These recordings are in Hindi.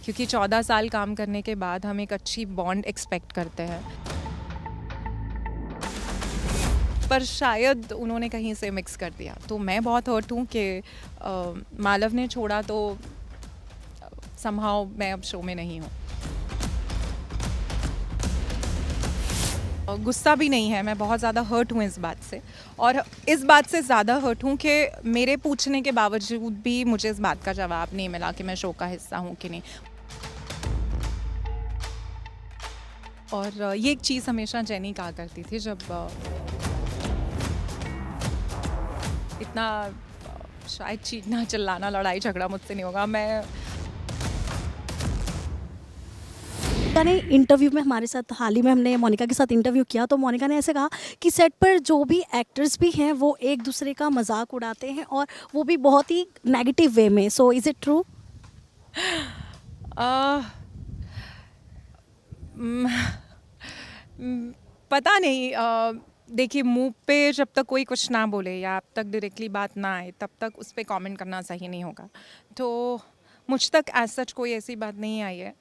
क्योंकि 14 साल काम करने के बाद हम एक अच्छी बॉन्ड एक्सपेक्ट करते हैं, पर शायद उन्होंने कहीं से मिक्स कर दिया। तो मैं बहुत हर्ट हूँ कि मालव ने छोड़ा तो समहाउ मैं अब शो में नहीं हूँ। गुस्सा भी नहीं है, मैं बहुत ज़्यादा हर्ट हूँ इस बात से, और इस बात से ज़्यादा हर्ट हूँ कि मेरे पूछने के बावजूद भी मुझे इस बात का जवाब नहीं मिला कि मैं शो का हिस्सा हूँ कि नहीं। और ये एक चीज़ हमेशा जेनी कहा करती थी, जब इतना शायद चीखना चिल्लाना लड़ाई झगड़ा मुझसे नहीं होगा। मैं ने इंटरव्यू में हमारे साथ हाल ही में हमने मोनिका के साथ इंटरव्यू किया तो मोनिका ने ऐसे कहा कि सेट पर जो भी एक्टर्स भी हैं वो एक दूसरे का मजाक उड़ाते हैं और वो भी बहुत ही नेगेटिव वे में। So is it true? पता नहीं। देखिए, मुंह पे जब तक कोई कुछ ना बोले या आप तक डायरेक्टली बात ना आए तब तक उस पर कमेंट करना सही नहीं होगा। तो मुझ तक एज सच कोई ऐसी बात नहीं आई है।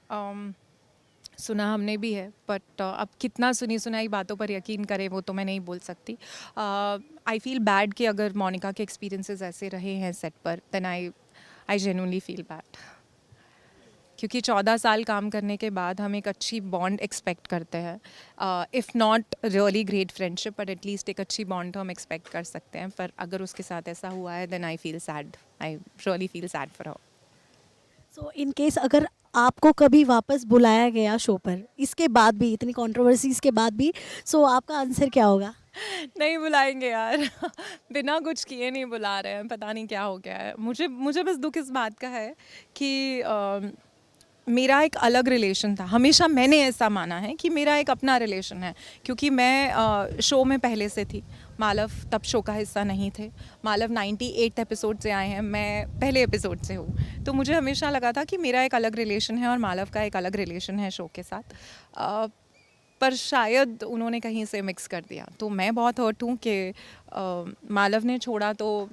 सुना हमने भी है, बट अब कितना सुनी सुनाई बातों पर यकीन करें वो तो मैं नहीं बोल सकती। आई फील बैड कि अगर मोनिका के एक्सपीरियंसेस ऐसे रहे हैं सेट पर, then I genuinely feel bad, क्योंकि 14 साल काम करने के बाद हम एक अच्छी बॉन्ड एक्सपेक्ट करते हैं। If not really great friendship, but at least एक अच्छी बॉन्ड तो हम एक्सपेक्ट कर सकते हैं। पर अगर उसके साथ ऐसा हुआ है, then I feel sad, I really feel sad for her. So in case अगर आपको कभी वापस बुलाया गया शो पर, इसके बाद भी, इतनी कंट्रोवर्सीज के बाद भी, सो आपका आंसर क्या होगा? नहीं बुलाएंगे यार। बिना कुछ किए नहीं बुला रहे हैं, पता नहीं क्या हो गया है। मुझे बस दुख इस बात का है कि मेरा एक अलग रिलेशन था। हमेशा मैंने ऐसा माना है कि मेरा एक अपना रिलेशन है, क्योंकि मैं शो में पहले से थी। मालव तब शो का हिस्सा नहीं थे। मालव 98 एपिसोड से आए हैं, मैं पहले एपिसोड से हूँ। तो मुझे हमेशा लगा था कि मेरा एक अलग रिलेशन है और मालव का एक अलग रिलेशन है शो के साथ। पर शायद उन्होंने कहीं से मिक्स कर दिया। तो मैं बहुत हर्ट हूँ कि मालव ने छोड़ा तो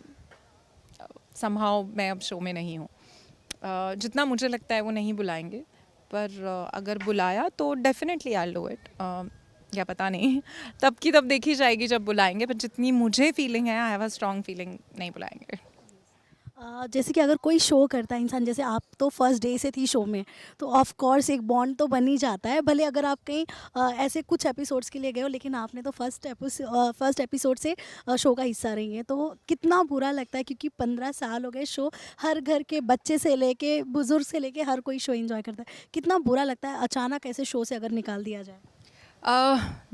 समहाउ मैं अब शो में नहीं हूँ। जितना मुझे लगता है वो नहीं बुलाएंगे, पर अगर बुलाया तो डेफिनेटली आई डू इट। या पता नहीं, तब की तब देखी जाएगी जब बुलाएंगे। पर जितनी मुझे फीलिंग है, I have a strong feeling, नहीं बुलाएंगे। जैसे कि अगर कोई शो करता है इंसान, जैसे आप तो फर्स्ट डे से थी शो में, तो ऑफ कोर्स एक बॉन्ड तो बन ही जाता है। भले अगर आप कहीं ऐसे कुछ एपिसोड्स के लिए गए हो, लेकिन आपने तो फर्स्ट एपिसोड से शो का हिस्सा रही हैं, तो कितना बुरा लगता है, क्योंकि 15 साल हो गए शो, हर घर के बच्चे से लेके बुजुर्ग से लेके हर कोई शो एंजॉय करता है। कितना बुरा लगता है अचानक ऐसे शो से अगर निकाल दिया जाए?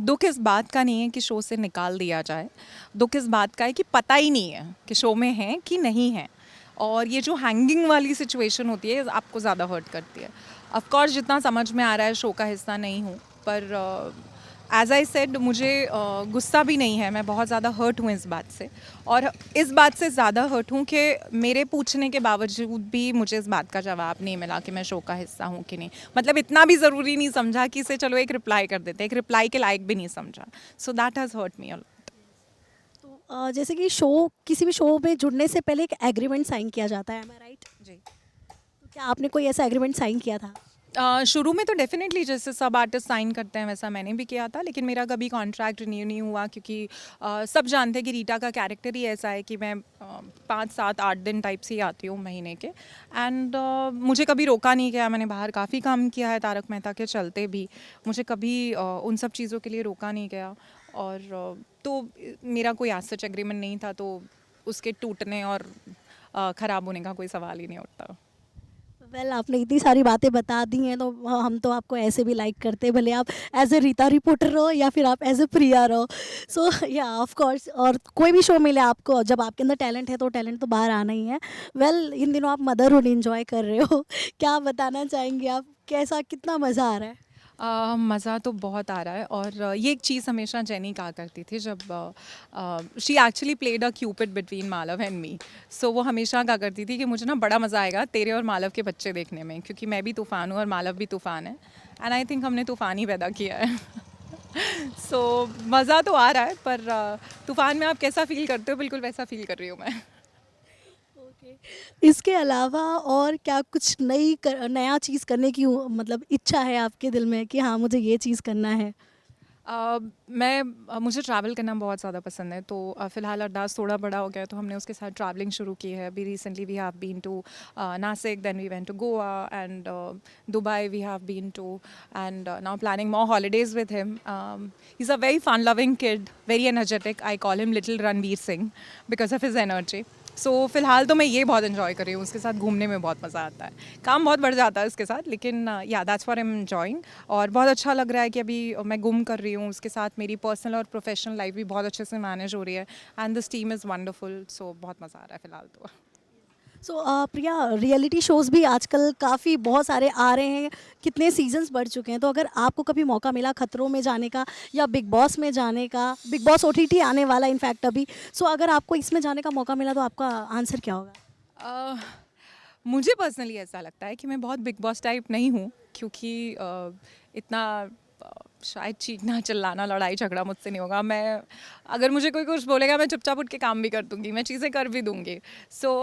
दुख इस बात का नहीं है कि शो से निकाल दिया जाए, दुख इस बात का है कि पता ही नहीं है कि शो में हैं कि नहीं हैं। और ये जो हैंगिंग वाली सिचुएशन होती है आपको ज़्यादा हर्ट करती है। ऑफ कोर्स जितना समझ में आ रहा है, शो का हिस्सा नहीं हूँ, पर एज आई सेड मुझे गुस्सा भी नहीं है, मैं बहुत ज़्यादा हर्ट हूँ इस बात से। और इस बात से ज़्यादा हर्ट हूँ कि मेरे पूछने के बावजूद भी मुझे इस बात का जवाब नहीं मिला कि मैं शो का हिस्सा हूँ कि नहीं। मतलब इतना भी ज़रूरी नहीं समझा कि इसे चलो एक रिप्लाई कर देते, एक रिप्लाई के लायक भी नहीं समझा। So that has hurt me a lot. तो जैसे कि किसी भी शो में जुड़ने से पहले एक एग्रीमेंट साइन किया जाता है, एम आई राइट? जी। तो क्या आपने कोई ऐसा एग्रीमेंट साइन किया था? शुरू में तो डेफिनेटली जैसे सब आर्टिस्ट साइन करते हैं वैसा मैंने भी किया था, लेकिन मेरा कभी कॉन्ट्रैक्ट रिन्यू नहीं हुआ, क्योंकि सब जानते हैं कि रीटा का कैरेक्टर ही ऐसा है कि मैं 5 7 8 दिन टाइप से ही आती हूँ महीने के। एंड मुझे कभी रोका नहीं गया। मैंने बाहर काफ़ी काम किया है तारक मेहता के चलते भी, मुझे कभी उन सब चीज़ों के लिए रोका नहीं गया। और तो मेरा कोई आज सच एग्रीमेंट नहीं था, तो उसके टूटने और ख़राब होने का कोई सवाल ही नहीं उठता। आपने इतनी सारी बातें बता दी हैं, तो हम तो आपको ऐसे भी लाइक करते हैं, भले आप एज ए रीता रिपोर्टर रहो या फिर आप एज ए प्रिया रहो। सो या ऑफ कोर्स, और कोई भी शो मिले आपको, जब आपके अंदर टैलेंट है तो टैलेंट तो बाहर आना ही है। इन दिनों आप मदरहुड इंजॉय कर रहे हो, क्या बताना चाहेंगे आप, कैसा, कितना मज़ा आ रहा है? मज़ा तो बहुत आ रहा है। और ये एक चीज़ हमेशा जेनी कहा करती थी, जब she actually played a cupid between Malav and me. So वो हमेशा कहा करती थी कि मुझे ना बड़ा मज़ा आएगा तेरे और मालव के बच्चे देखने में, क्योंकि मैं भी तूफ़ान हूँ और मालव भी तूफ़ान है। एंड आई थिंक हमने तूफ़ान ही पैदा किया है। सो मज़ा तो आ रहा है, पर तूफ़ान में आप कैसा फ़ील करते हो, बिल्कुल वैसा फ़ील कर रही हूँ मैं। इसके अलावा और क्या कुछ नया चीज़ करने की मतलब इच्छा है आपके दिल में कि हाँ मुझे ये चीज़ करना है? मुझे ट्रैवल करना बहुत ज़्यादा पसंद है, तो फ़िलहाल अरदास थोड़ा बड़ा हो गया है, तो हमने उसके साथ ट्रैवलिंग शुरू की है। अभी recently we have been to Nashik, then we went to Goa and Dubai we have been to, and now planning more holidays with him. He is a very fun loving kid, very energetic. I call him little Ranveer Singh because of his energy. So फ़िलहाल तो मैं ये बहुत इन्जॉय कर रही हूँ, उसके साथ घूमने में बहुत मज़ा आता है. काम बहुत बढ़ जाता है उसके साथ, लेकिन या that's what I am enjoying. और बहुत अच्छा लग रहा है कि अभी मैं गुम कर रही हूँ, उसके साथ मेरी पर्सनल और प्रोफेशनल लाइफ भी बहुत अच्छे से मैनेज हो रही है. And this team is wonderful, so बहुत मज़ा आ रहा है फ़िलहाल तो. सो प्रिया, रियलिटी शोज़ भी आजकल काफ़ी बहुत सारे आ रहे हैं, कितने सीजन्स बढ़ चुके हैं, तो अगर आपको कभी मौका मिला खतरों में जाने का या बिग बॉस में जाने का, बिग बॉस ओटीटी आने वाला इनफैक्ट अभी, सो अगर आपको इसमें जाने का मौका मिला तो आपका आंसर क्या होगा? अ, मुझे पर्सनली ऐसा लगता है कि मैं बहुत बिग बॉस टाइप नहीं हूँ, क्योंकि इतना शायद चीखना चिल्लाना लड़ाई झगड़ा मुझसे नहीं होगा. मैं अगर मुझे कोई कुछ बोलेगा मैं चुपचाप उठ के काम भी कर दूंगी, मैं चीज़ें कर भी दूंगी. So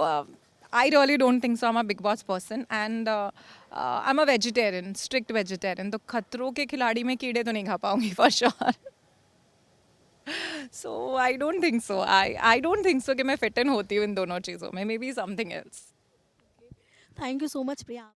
I really don't think so. I am a big boss person and I am a vegetarian, strict vegetarian. तो खतरों के खिलाड़ी में कीड़े तो नहीं खा पाऊंगी for sure. So I don't think so. I don't think सो कि मैं फिट इन होती हूँ इन दोनों चीज़ों में. May be something else. Thank you so much Priya.